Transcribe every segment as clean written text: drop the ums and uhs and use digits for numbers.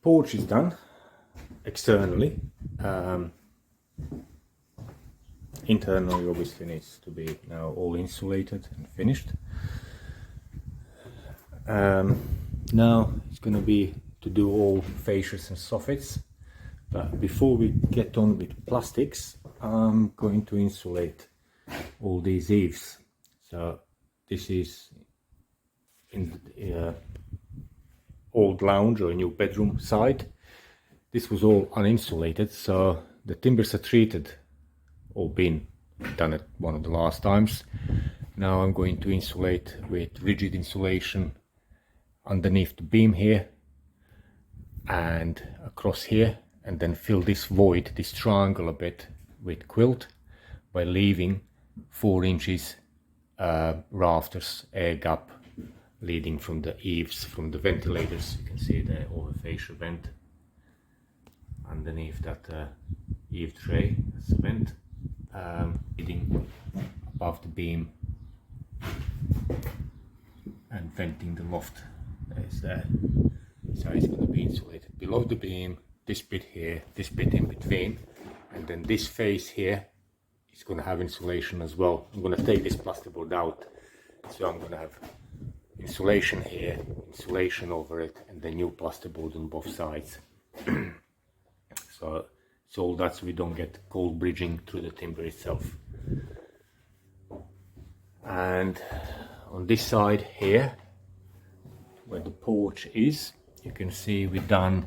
porch is done externally. Internally obviously needs to be now all insulated and finished. Now it's going to be to do all fascias and soffits, but before we get on with plastics, I'm going to insulate all these eaves. So this is in the old lounge or new bedroom side. This was all uninsulated, so the timbers are treated or been done at one of the last times. Now I'm going to insulate with rigid insulation underneath the beam here and across here, and then fill this void, this triangle a bit, with quilt by leaving 4 inches rafters air gap leading from the eaves, from the ventilators. You can see the overfacial vent underneath that eave tray. That's a vent leading above the beam and venting the loft. There's there. So it's going to be insulated below the beam, this bit here, this bit in between, and then this face here is going to have insulation as well. I'm going to take this plasterboard out, so I'm going to have insulation here, insulation over it, and then new plasterboard on both sides. So that's we don't get cold bridging through the timber itself. And on this side here, where the porch is, you can see we've done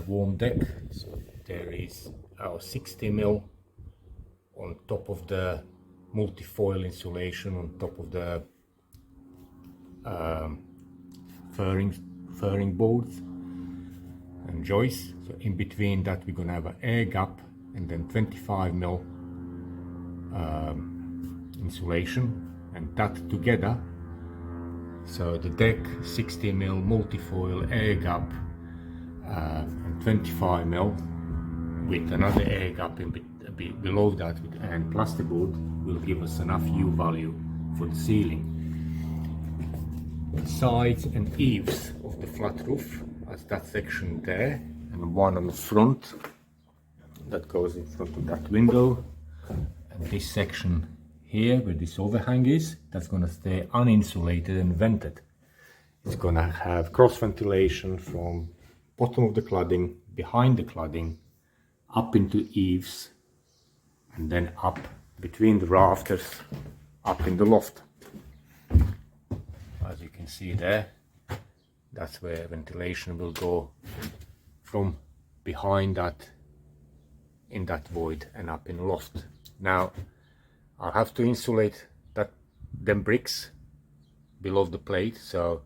warm deck. So there is our 60mm on top of the multi-foil insulation, on top of the furring boards and joists. So in between that we're going to have an air gap, and then 25mm insulation, and that together. So the deck, 60mm multi-foil air gap and 25mm with another air gap in below that, and plasterboard will give us enough U value for the ceiling. The sides and eaves of the flat roof, as that section there, and one on the front that goes in front of that window, and this section here where this overhang is, that's going to stay uninsulated and vented. It's going to have cross ventilation from bottom of the cladding, behind the cladding, up into eaves, and then up between the rafters, up in the loft. As you can see there, that's where ventilation will go from behind that, in that void, and up in the loft. Now I'll have to insulate them bricks below the plate, so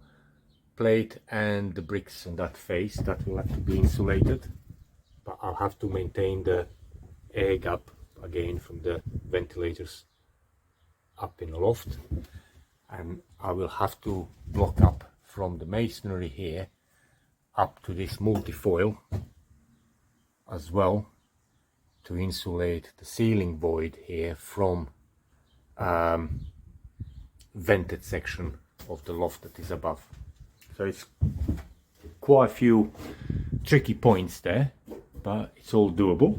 plate and the bricks on that face, that will have to be insulated, but I'll have to maintain the air gap again from the ventilators up in the loft, and I will have to block up from the masonry here up to this multi-foil as well to insulate the ceiling void here from vented section of the loft that is above. So it's quite a few tricky points there, but it's all doable,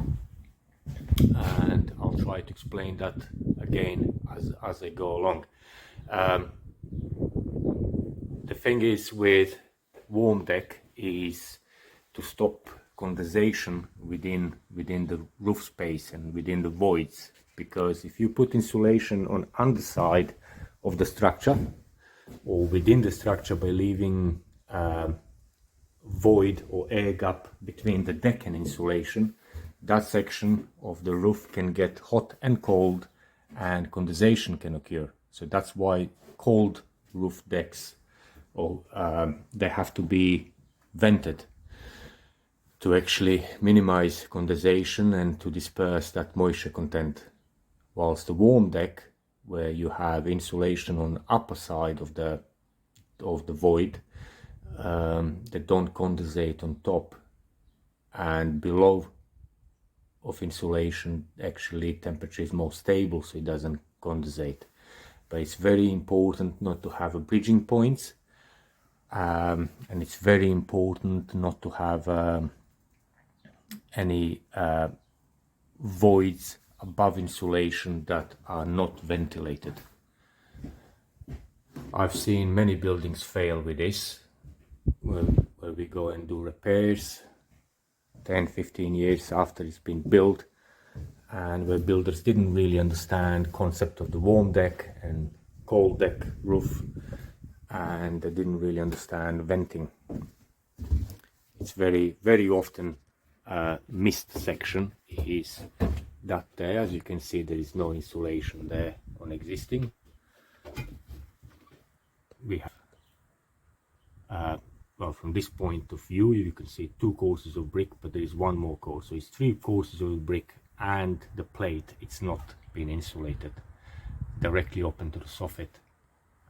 and I'll try to explain that again as I go along. The thing is with warm deck is to stop condensation within the roof space and within the voids, because if you put insulation on underside of the structure or within the structure by leaving void or air gap between the deck and insulation, that section of the roof can get hot and cold and condensation can occur. So that's why cold roof decks, or they have to be vented to actually minimize condensation and to disperse that moisture content. Whilst the warm deck, where you have insulation on the upper side of the void, they don't condensate on top, and below of insulation actually temperature is more stable, so it doesn't condensate. But it's very important not to have a bridging points and it's very important not to have any voids above insulation that are not ventilated. I've seen many buildings fail with this, where we go and do repairs 10-15 years after it's been built, and where builders didn't really understand concept of the warm deck and cold deck roof, and they didn't really understand venting. It's very often missed section is that there. As you can see, there is no insulation there on existing. We have well, from this point of view you can see 2 courses of brick, but there is 1 more course, so it's 3 courses of brick, and the plate, it's not been insulated directly open to the soffit,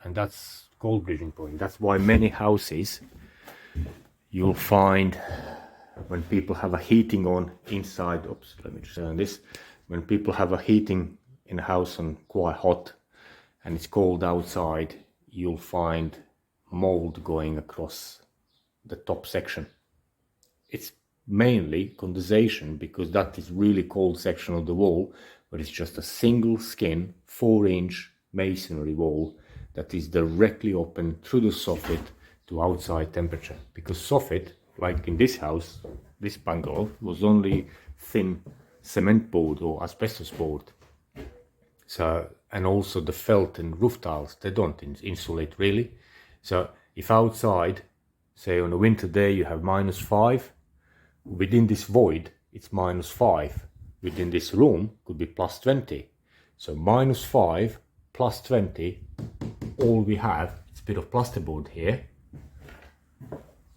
and that's cold bridging point. That's why many houses you'll find, when people have a heating on inside, oops, let me just turn this, when people have a heating in a house on quite hot and it's cold outside, you'll find mold going across the top section. It's mainly condensation, because that is really cold section of the wall, but it's just a single skin 4-inch masonry wall that is directly open through the soffit to outside temperature. Because soffit, like in this house, this bungalow, was only thin cement board or asbestos board. So, and also the felt and roof tiles, they don't insulate really. So if outside, say on a winter day, you have -5, within this void it's -5, within this room could be +20. So -5 +20, all we have is a bit of plasterboard here,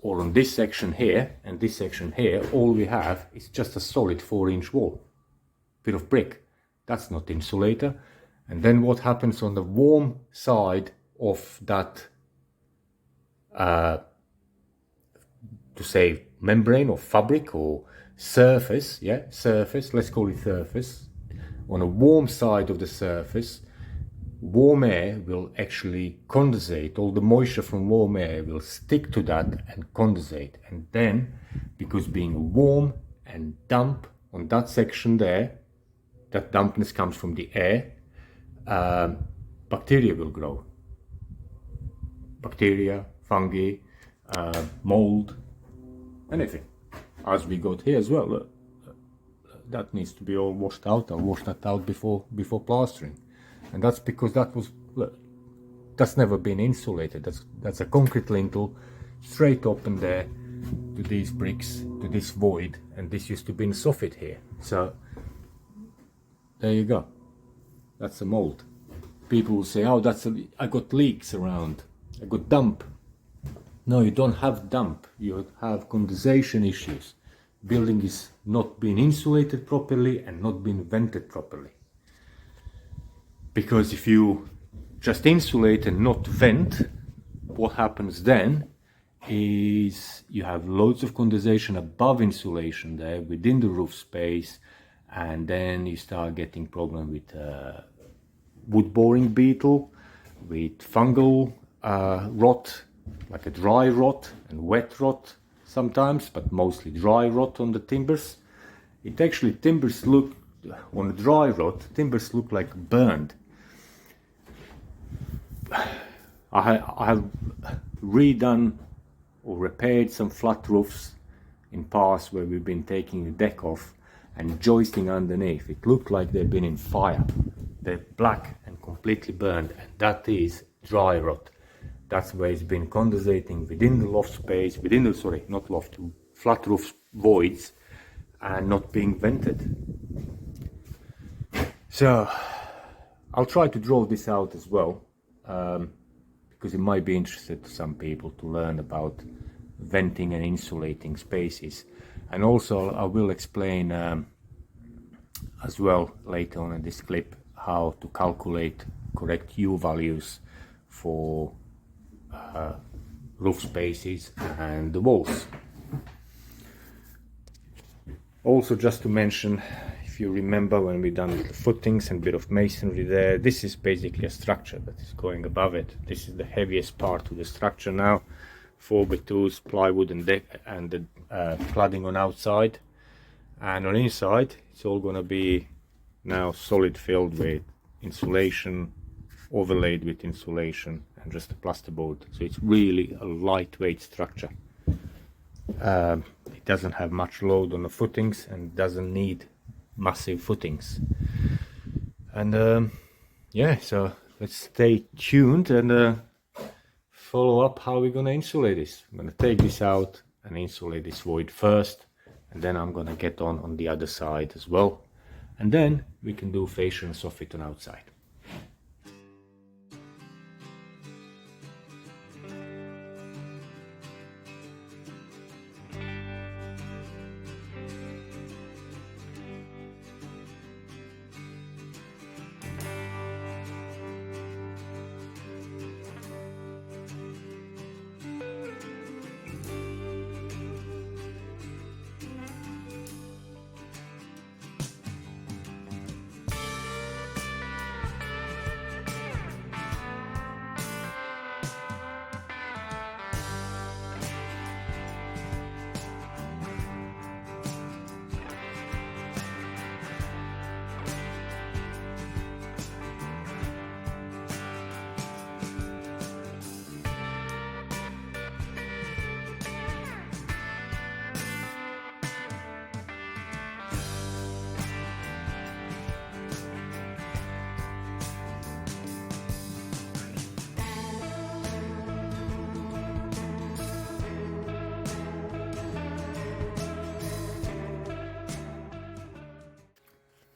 or on this section here and this section here, all we have is just a solid 4-inch wall, bit of brick. That's not insulator. And then what happens on the warm side of that, to say membrane or fabric or surface, surface, let's call it surface. On a warm side of the surface, warm air will actually condensate. All the moisture from warm air will stick to that and condensate, and then, because being warm and damp on that section there, that dampness comes from the air, bacteria will grow. Bacteria, fungi, mold, anything. As we got here as well, look, that needs to be all washed out. I'll wash that out before plastering. And that's because that's never been insulated. That's a concrete lintel straight open there to these bricks, to this void, and this used to be in soffit here. So there you go. That's a mold. People will say, oh, I got leaks around, I got damp. No, you don't have damp, you have condensation issues. Building is not being insulated properly and not being vented properly. Because if you just insulate and not vent, what happens then is you have loads of condensation above insulation there within the roof space, and then you start getting problem with wood boring beetle, with fungal rot, like a dry rot and wet rot sometimes, but mostly dry rot on the timbers. It actually, timbers look, on a dry rot, timbers look like burned. I have redone or repaired some flat roofs in past where we've been taking the deck off and joisting underneath. It looked like they've been in fire. They're black and completely burned, and that is dry rot. That's where it's been condensating within the loft space, within the, sorry, not loft, flat roof voids, and not being vented. So I'll try to draw this out as well, because it might be interesting to some people to learn about venting and insulating spaces. And also I will explain as well later on in this clip how to calculate correct U values for roof spaces and the walls. Also, just to mention, if you remember when we done the footings and bit of masonry there, this is basically a structure that is going above it. This is the heaviest part of the structure now 4x2s, plywood and deck, and the cladding on outside, and on inside it's all gonna be now solid filled with insulation, overlaid with insulation, and just a plasterboard. So it's really a lightweight structure. It doesn't have much load on the footings and doesn't need massive footings. And yeah, so let's stay tuned and follow up how we're gonna insulate this. I'm gonna take this out and insulate this void first, and then I'm gonna get on the other side as well, and then we can do fascia and soffit on outside.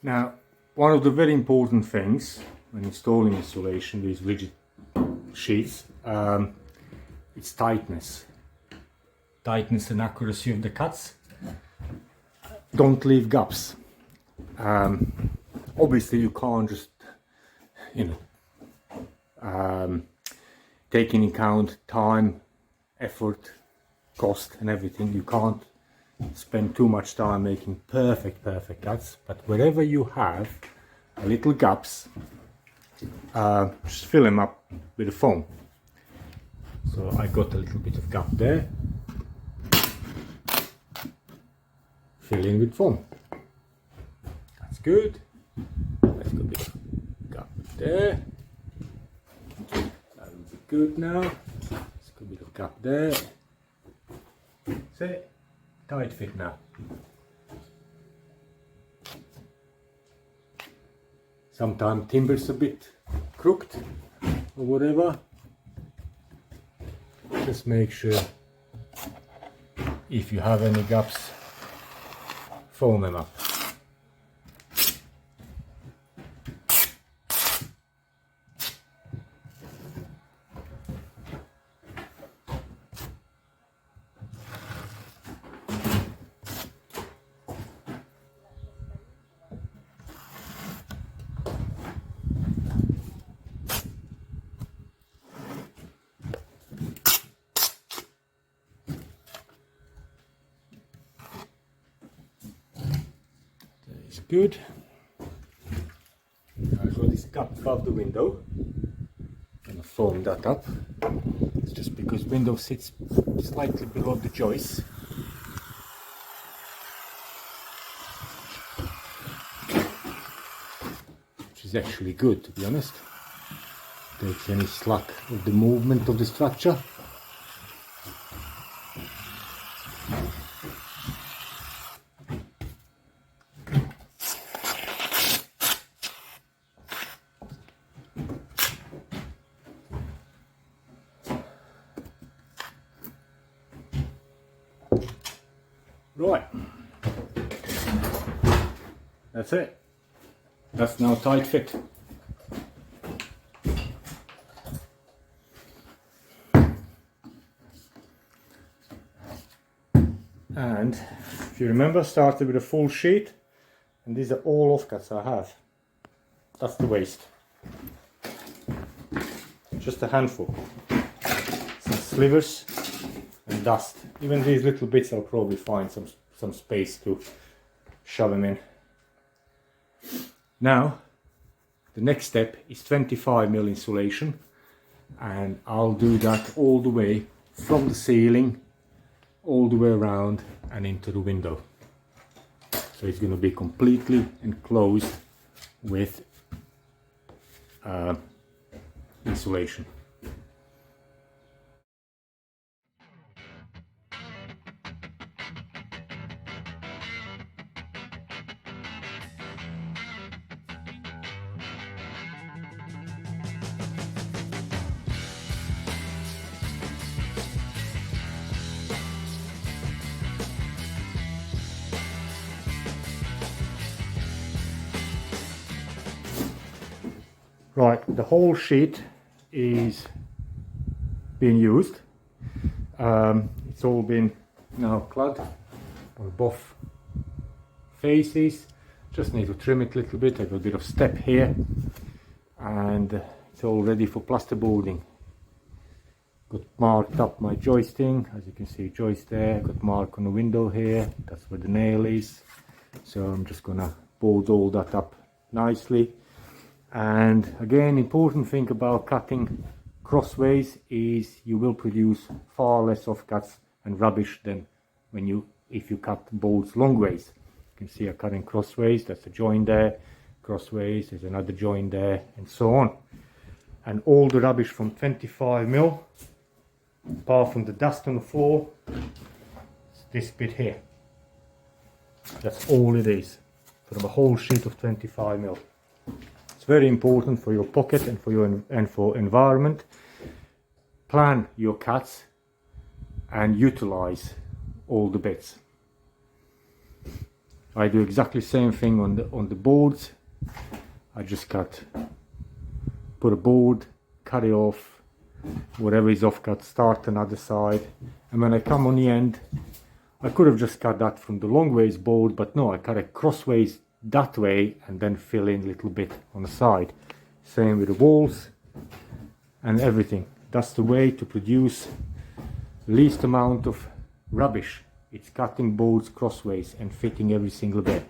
Now, one of the very important things when installing insulation with rigid sheets, it's tightness. Tightness and accuracy of the cuts. Don't leave gaps. Obviously you can't just, take into account time, effort, cost and everything. You can't spend too much time making perfect cuts, but wherever you have a little gaps, just fill them up with a foam. So I got a little bit of gap there, fill in with foam. That's good. Let's go a bit of gap there. That will be good now. Let's go a bit of gap there. See? Tight fit now. Sometimes timber's a bit crooked or whatever. Just make sure if you have any gaps, foam them up. Good. I've got this gap above the window. I'm gonna foam that up. It's just because window sits slightly below the joist. Which is actually good, to be honest. Takes any slack of the movement of the structure. Right, that's it. That's now tight fit. And if you remember, started with a full sheet, and these are all offcuts I have. That's the waste. Just a handful. Some slivers and dust. Even these little bits I'll probably find some space to shove them in. Now the next step is 25mm insulation, and I'll do that all the way from the ceiling all the way around and into the window. So it's going to be completely enclosed with insulation. Right, the whole sheet is being used. It's all been now clad on both faces. Just need to trim it a little bit. I got a bit of step here, and it's all ready for plasterboarding. Got marked up my joisting, as you can see, joist there. Got mark on the window here. That's where the nail is. So I'm just gonna board all that up nicely. And again, important thing about cutting crossways is you will produce far less offcuts and rubbish than if you cut bolts long ways. You can see I'm cutting crossways, that's a joint there, crossways, there's another joint there, and so on. And all the rubbish from 25mm, apart from the dust on the floor, it's this bit here. That's all it is, from a whole sheet of 25mm. Very important for your pocket and for environment. Plan your cuts and utilize all the bits. I do exactly the same thing on the boards. I just put a board, cut it off, whatever is off cut, start another side, and when I come on the end, I could have just cut that from the long ways board, but no, I cut it crossways that way and then fill in a little bit on the side. Same with the walls and everything. That's the way to produce least amount of rubbish. It's cutting boards crossways and fitting every single bit.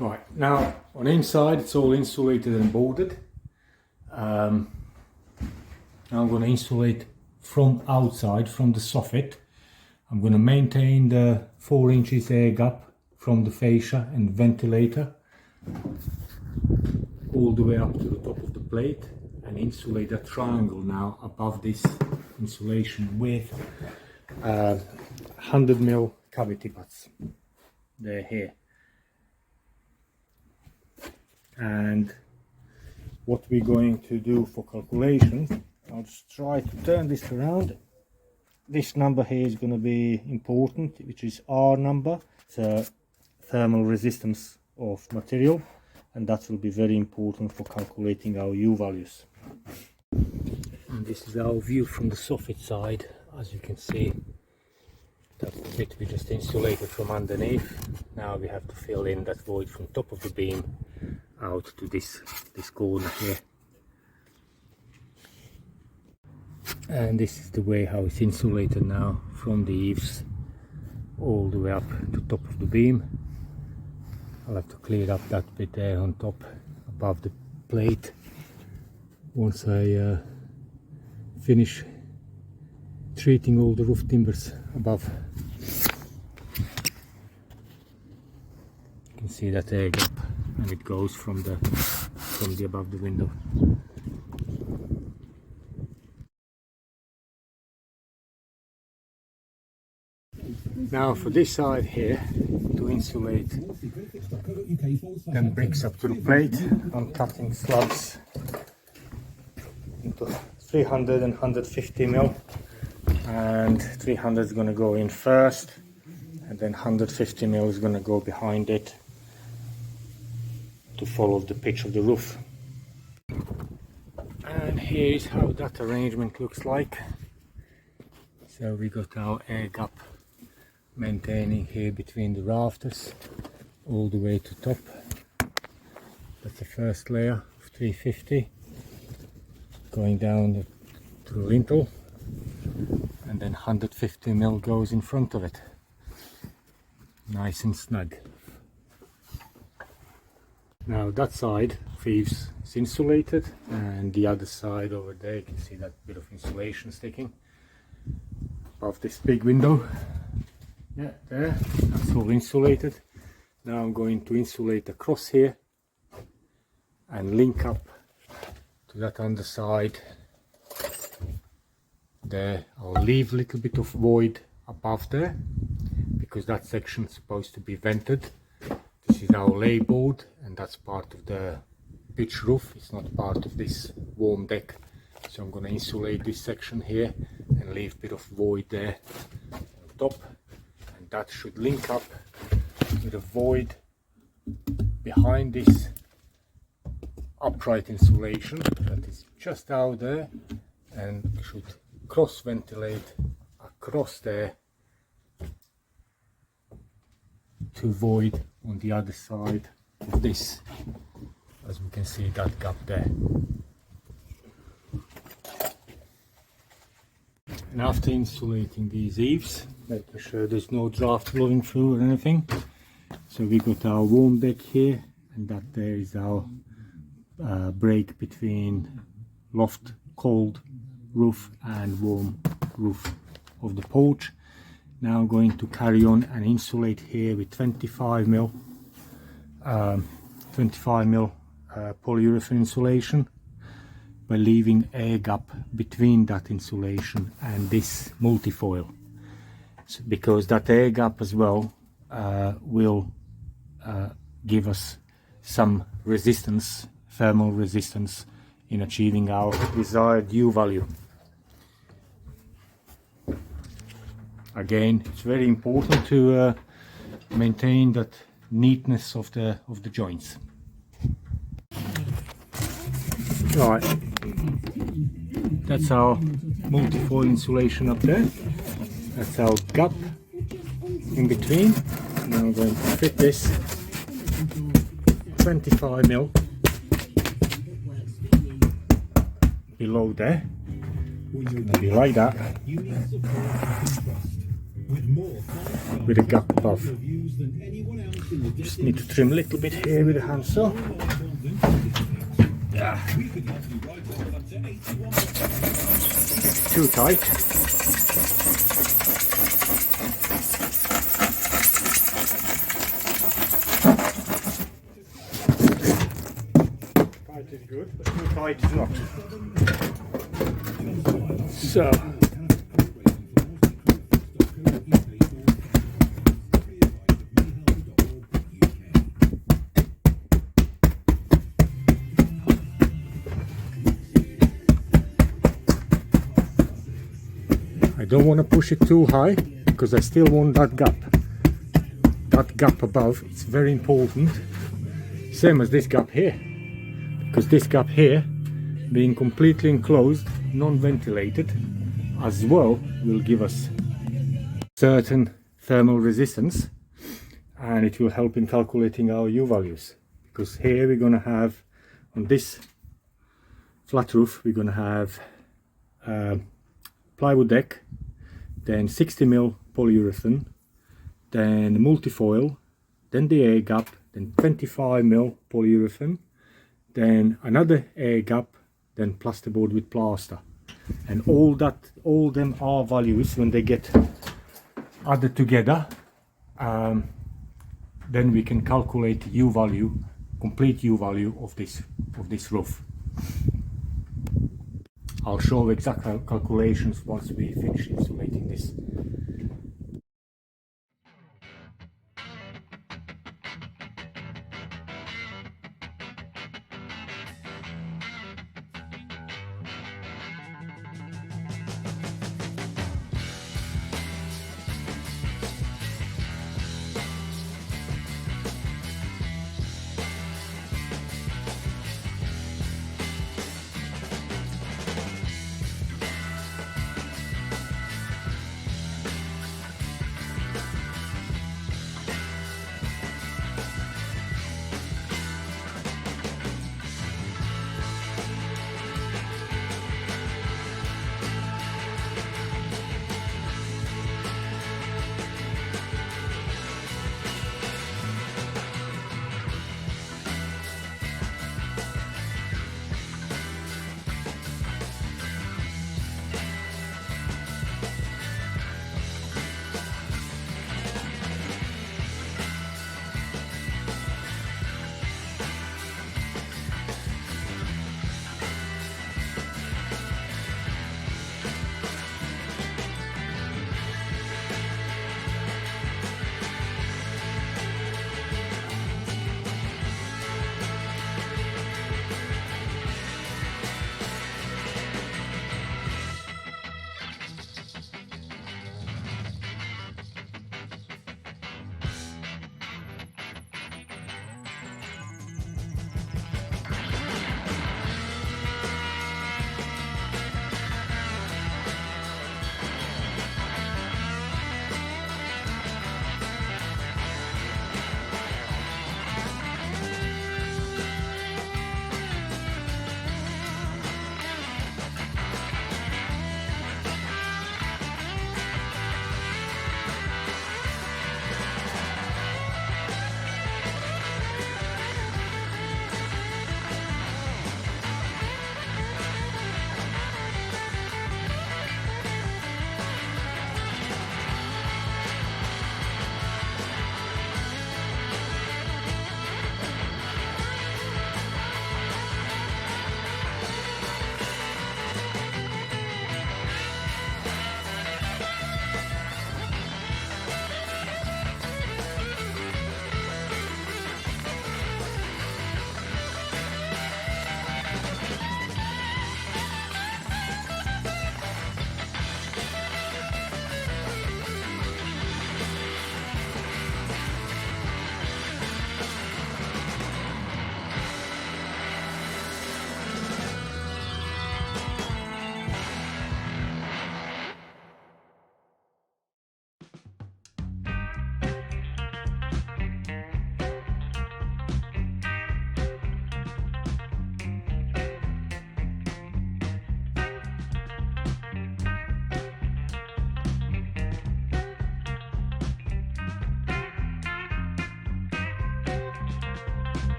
Right, now on the inside it's all insulated and boarded. Now I'm going to insulate from outside, from the soffit. I'm going to maintain the 4 inches air gap from the fascia and ventilator all the way up to the top of the plate, and insulate that triangle now above this insulation with 100mm cavity butts. They're here. And what we're going to do for calculations, I'll just try to turn this around. This number here is going to be important, which is R number. It's a thermal resistance of material, and that will be very important for calculating our U values. And this is our view from the soffit side. As you can see, that's the bit we just insulated from underneath. Now we have to fill in that void from top of the beam out to this corner here. And this is the way how it's insulated now, from the eaves all the way up to top of the beam. I'll have to clear up that bit there on top above the plate once I finish treating all the roof timbers above. You can see that air gap, and it goes from the above the window. Now for this side here, to insulate them bricks up to the plate, I'm cutting slabs into 300 and 150mm, and 300 is going to go in first, and then 150 mil is going to go behind it to follow the pitch of the roof. And here is how that arrangement looks like. So we got our air gap maintaining here between the rafters all the way to top. That's the first layer of 350 going down to the lintel, and then 150 mil goes in front of it, nice and snug. Now that side Thieves is insulated, and the other side over there you can see that bit of insulation sticking above this big window. Yeah, there, that's all insulated. Now I'm going to insulate across here and link up to that underside there. I'll leave a little bit of void above there because that section is supposed to be vented. This is our lay board, and that's part of the pitch roof. It's not part of this warm deck, so I'm going to insulate this section here and leave a bit of void there on top, and that should link up with a void behind this upright insulation that is just out there and should cross ventilate across there to void on the other side of this, as we can see that gap there. And after insulating these eaves, making sure there's no draft blowing through or anything, so we got our warm deck here, and that there is our break between loft cold roof and warm roof of the porch. Now I'm going to carry on and insulate here with 25 mil polyurethane insulation, by leaving air gap between that insulation and this multifoil, so, because that air gap as well will give us some resistance, thermal resistance, in achieving our desired U value. Again, it's very important to maintain that neatness of the joints. Right, that's our multifoil insulation up there. That's our gap in between. Now I'm going to fit this 25 mil below there. It's going to be like that, with a gap above. Just need to trim a little bit here with a handsaw. Yeah. It's too tight. Tight is good, but too tight is not. So I don't want to push it too high because I still want that gap. That gap above, it's very important. Same as this gap here, because this gap here, being completely enclosed, non-ventilated, as well, will give us certain thermal resistance, and it will help in calculating our U values. Because here we're going to have, on this flat roof, we're going to have plywood deck, then 60 mil polyurethane, then multifoil, then the air gap, then 25 mil polyurethane, then another air gap, then plasterboard with plaster. And all them are values. When they get added together, then we can calculate U value, complete U value of this roof. I'll show exact calculations once we finish insulating this.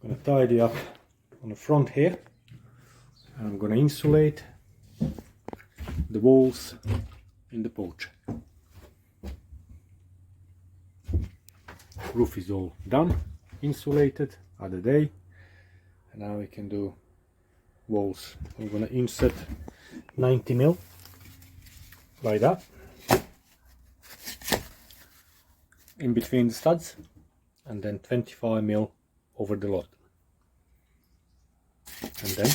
I'm gonna tidy up on the front here. I'm gonna insulate the walls in the porch. Roof is all done, insulated other day, and now we can do walls. I'm gonna insert 90mm like that in between the studs, and then 25mm over the lot, and then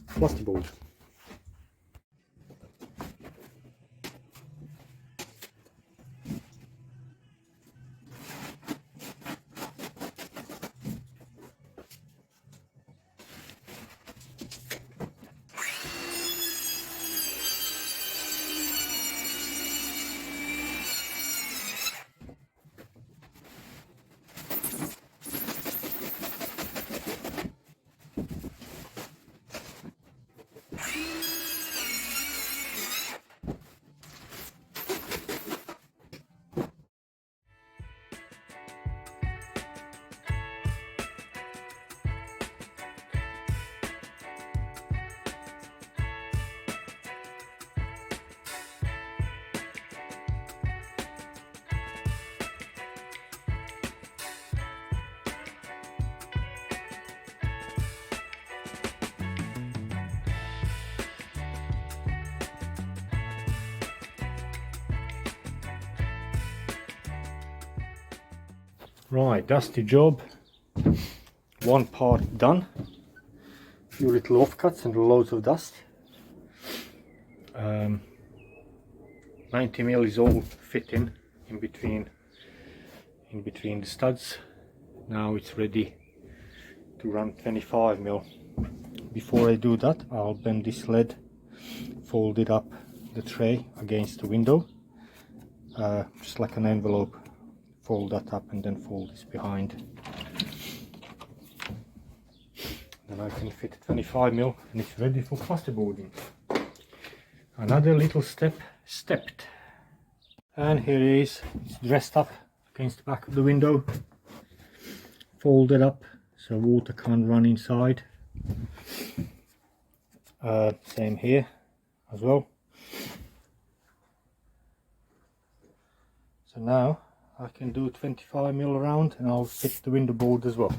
plasterboard. Right, dusty job. One part done. Few little offcuts and loads of dust. 90mm is all fitting in between the studs. Now it's ready to run 25mm. Before I do that, I'll bend this lead, fold it up the tray against the window, just like an envelope. Fold that up and then fold this behind. Then I can fit 25mm and it's ready for plasterboarding. Another little step stepped. And here it is. It's dressed up against the back of the window. Folded up so water can't run inside. Same here as well. So now I can do 25mm around and I'll fit the window board as well.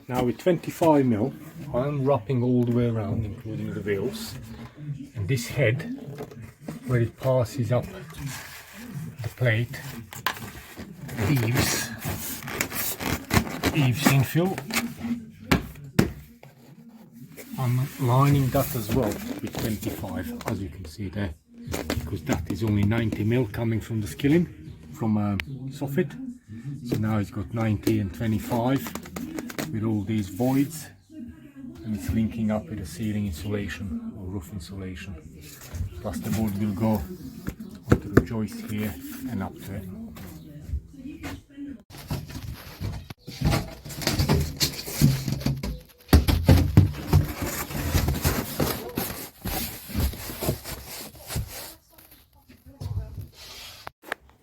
Now with 25mm I'm wrapping all the way around, including the wheels, and this head where it passes up the plate, eaves infill. I'm lining that as well with 25, as you can see there, because that is only 90mm coming from the skilling, from soffit. So now it's got 90 and 25 with all these voids, and it's linking up with the ceiling insulation or roof insulation. Plasterboard will go onto the joist here and up to it.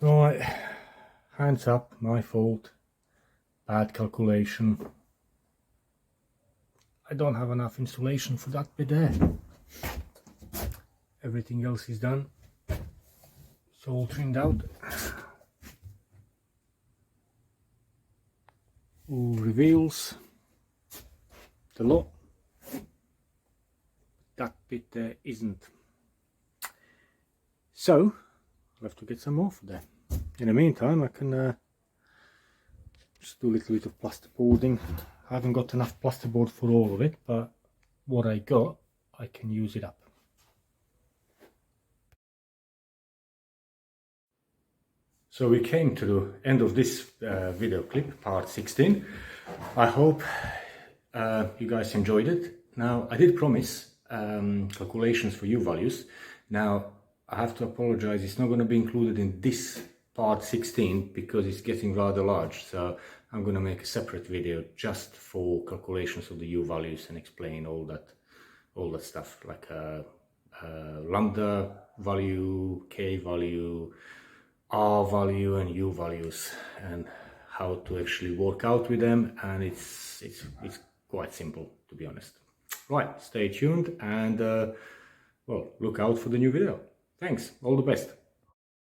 Right, hands up, my fault, bad calculation. I don't have enough insulation for that bit there. Everything else is done. It's all trimmed out. All reveals the lot. That bit there isn't. So I'll have to get some more for that. In the meantime I can just do a little bit of plasterboarding. I haven't got enough plasterboard for all of it, but what I got I can use it up. So we came to the end of this video clip, part 16. I hope you guys enjoyed it. Now I did promise calculations for U values. Now I have to apologize, it's not going to be included in this part 16 because it's getting rather large, so I'm going to make a separate video just for calculations of the U values and explain all that stuff, like lambda value, K value, R value and U values, and how to actually work out with them, and it's quite simple, to be honest. Right, stay tuned and well, look out for the new video. Thanks, all the best.